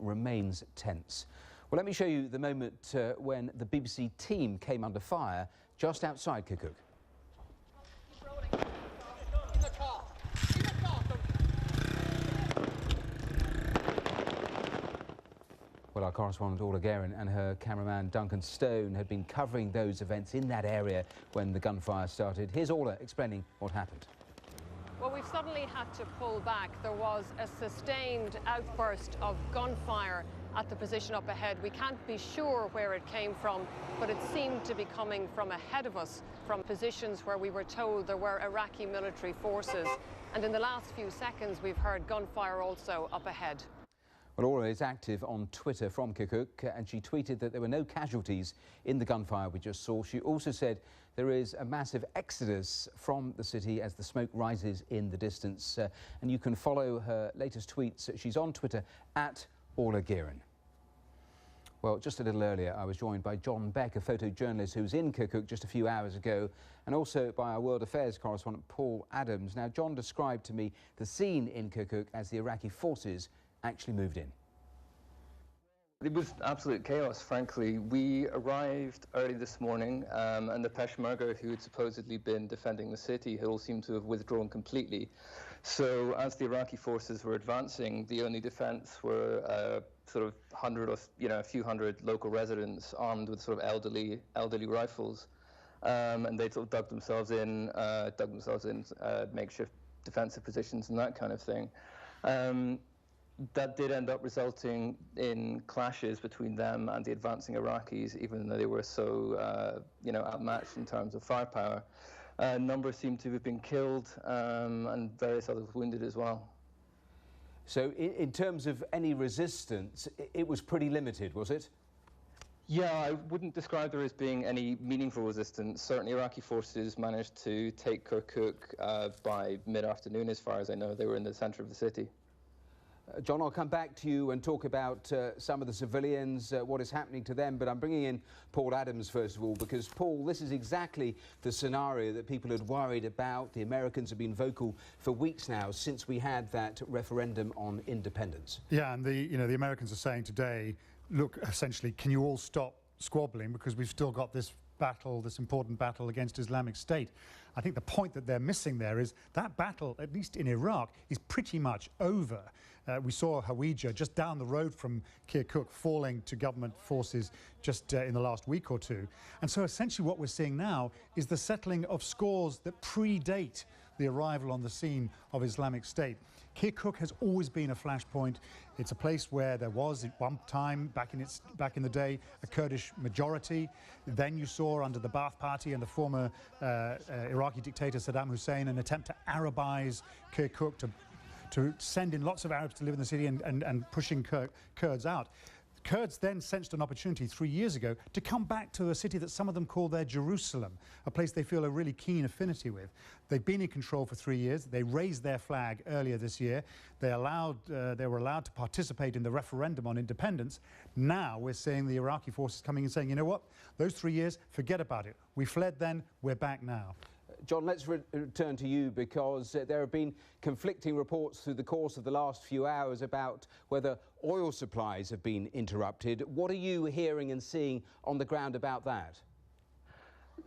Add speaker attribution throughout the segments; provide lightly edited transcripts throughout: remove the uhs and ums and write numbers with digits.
Speaker 1: remains tense. Well, let me show you the moment when the BBC team came under fire just outside Kerkuk. Well, our correspondent Orla Guerin and her cameraman Duncan Stone had been covering those events in that area when the gunfire started. Here's Orla explaining what happened.
Speaker 2: Well, we've suddenly had to pull back. There was a sustained outburst of gunfire at the position up ahead. We can't be sure where it came from, but it seemed to be coming from ahead of us, from positions where we were told there were Iraqi military forces. And in the last few seconds, we've heard gunfire also up ahead.
Speaker 1: Well, Orla is active on Twitter from Kerkuk, and she tweeted that there were no casualties in the gunfire we just saw. She also said there is a massive exodus from the city as the smoke rises in the distance. And you can follow her latest tweets. She's on Twitter at Orla Guerin. Well, just a little earlier, I was joined by John Beck, a photojournalist who was in Kerkuk just a few hours ago, and also by our World Affairs correspondent Paul Adams. Now, John described to me the scene in Kerkuk as the Iraqi forces actually moved in.
Speaker 3: It was absolute chaos, frankly. We arrived early this morning, and the Peshmarga, who had supposedly been defending the city, all seemed to have withdrawn completely. So as the Iraqi forces were advancing, the only defense were sort of a few hundred local residents armed with sort of elderly rifles, and they sort of dug themselves in makeshift defensive positions and that kind of thing. That did end up resulting in clashes between them and the advancing Iraqis, even though they were so, outmatched in terms of firepower. A number seem to have been killed, and various others wounded as well.
Speaker 1: So in terms of any resistance, it was pretty limited, was it?
Speaker 3: Yeah, I wouldn't describe there as being any meaningful resistance. Certainly Iraqi forces managed to take Kerkuk by mid-afternoon, as far as I know. They were in the center of the city.
Speaker 1: John, I'll come back to you and talk about some of the civilians, what is happening to them, but I'm bringing in Paul Adams first of all, because Paul, this is exactly the scenario that people had worried about. The Americans have been vocal for weeks now since we had that referendum on independence.
Speaker 4: Yeah, and the Americans are saying today, look, essentially, can you all stop squabbling, because we've still got this battle, this important battle against Islamic State. I think the point that they're missing there is that battle, at least in Iraq, is pretty much over. We saw Hawija just down the road from Kerkuk falling to government forces just in the last week or two. And so essentially what we're seeing now is the settling of scores that predate the arrival on the scene of Islamic State. Kerkuk has always been a flashpoint. It's a place where there was at one time, back in the day, a Kurdish majority. Then you saw under the Ba'ath Party and the former Iraqi dictator Saddam Hussein an attempt to Arabize Kerkuk, to send in lots of Arabs to live in the city and pushing Kurds out. Kurds then sensed an opportunity 3 years ago to come back to a city that some of them call their Jerusalem, a place they feel a really keen affinity with. They've been in control for 3 years. They raised their flag earlier this year. They were allowed to participate in the referendum on independence. Now we're seeing the Iraqi forces coming and saying, you know what, those 3 years, forget about it. We fled then, we're back now.
Speaker 1: John, let's return to you, because there have been conflicting reports through the course of the last few hours about whether oil supplies have been interrupted. What are you hearing and seeing on the ground about that?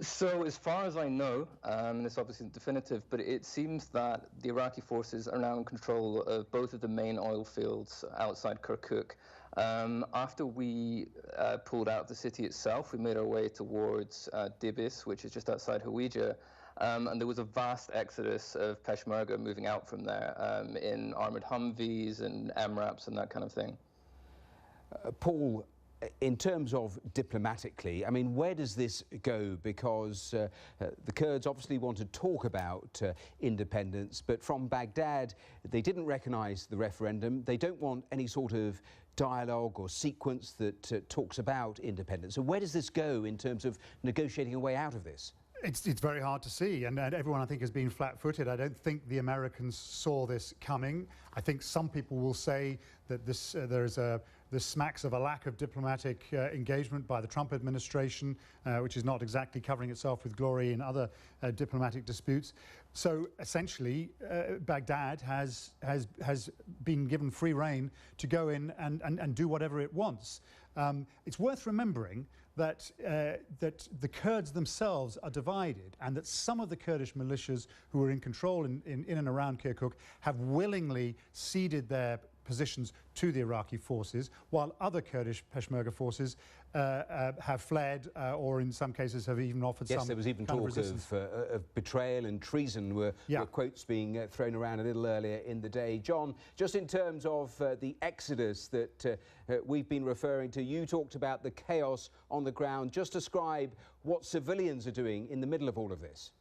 Speaker 3: So as far as I know, and it's obviously definitive, but it seems that the Iraqi forces are now in control of both of the main oil fields outside Kerkuk. After we pulled out of the city itself, we made our way towards Dibis, which is just outside Hawija. And there was a vast exodus of Peshmarga moving out from there in armored Humvees and MRAPs and that kind of thing.
Speaker 1: Paul, in terms of diplomatically, I mean, where does this go? Because the Kurds obviously want to talk about independence, but from Baghdad, they didn't recognise the referendum. They don't want any sort of dialogue or sequence that talks about independence. So where does this go in terms of negotiating a way out of this?
Speaker 4: It's very hard to see, and everyone, I think, has been flat-footed. I don't think the Americans saw this coming. I think some people will say that there is a This smacks of a lack of diplomatic engagement by the Trump administration, which is not exactly covering itself with glory in other diplomatic disputes. So essentially, Baghdad has been given free rein to go in and do whatever it wants. It's worth remembering that the Kurds themselves are divided, and that some of the Kurdish militias who are in control in and around Kerkuk have willingly ceded their positions to the Iraqi forces, while other Kurdish Peshmerga forces have fled, or in some cases have even offered some.
Speaker 1: Yes, there was even talk of betrayal and treason were quotes being thrown around a little earlier in the day. John, just in terms of the exodus that we've been referring to, you talked about the chaos on the ground. Just describe what civilians are doing in the middle of all of this.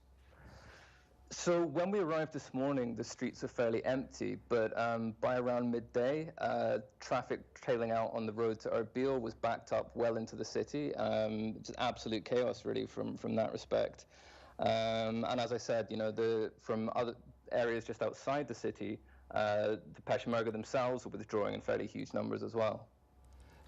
Speaker 3: So when we arrived this morning, the streets are fairly empty, but by around midday, traffic trailing out on the road to Erbil was backed up well into the city. Just absolute chaos, really, from that respect. And as I said, you know, from other areas just outside the city, the Peshmerga themselves are withdrawing in fairly huge numbers as well.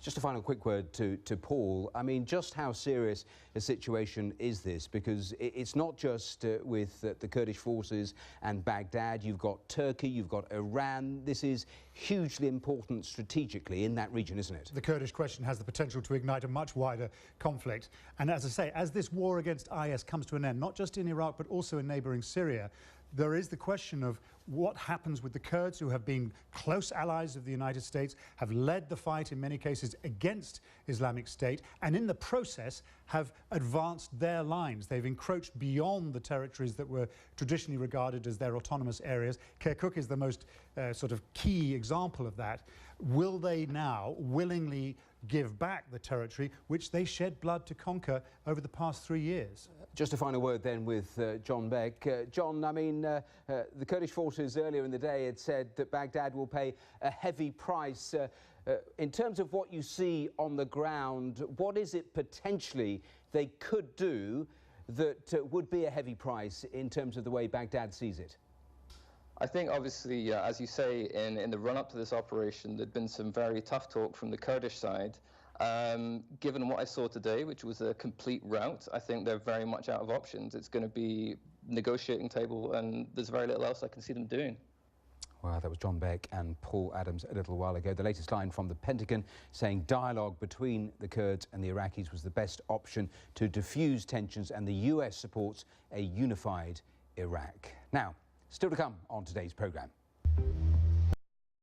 Speaker 1: Just a final quick word to Paul. I mean, just how serious a situation is this? Because it's not just with the Kurdish forces and Baghdad. You've got Turkey, you've got Iran. This is hugely important strategically in that region, isn't it?
Speaker 4: The Kurdish question has the potential to ignite a much wider conflict. And as I say, as this war against IS comes to an end, not just in Iraq, but also in neighbouring Syria, there is the question of what happens with the Kurds, who have been close allies of the United States, have led the fight in many cases against Islamic State, and in the process have advanced their lines. They've encroached beyond the territories that were traditionally regarded as their autonomous areas. Kerkuk is the most sort of key example of that. Will they now willingly give back the territory which they shed blood to conquer over the past 3 years?
Speaker 1: Just a final word then with John Beck. John, I mean, the Kurdish forces earlier in the day had said that Baghdad will pay a heavy price. In terms of what you see on the ground, what is it potentially they could do that would be a heavy price in terms of the way Baghdad sees it?
Speaker 3: I think, obviously, as you say, in the run-up to this operation, there'd been some very tough talk from the Kurdish side. Given what I saw today, which was a complete rout, I think they're very much out of options. It's going to be negotiating table, and there's very little else I can see them doing.
Speaker 1: Well, that was John Beck and Paul Adams a little while ago. The latest line from the Pentagon saying dialogue between the Kurds and the Iraqis was the best option to diffuse tensions, and the US supports a unified Iraq. Now, still to come on today's programme.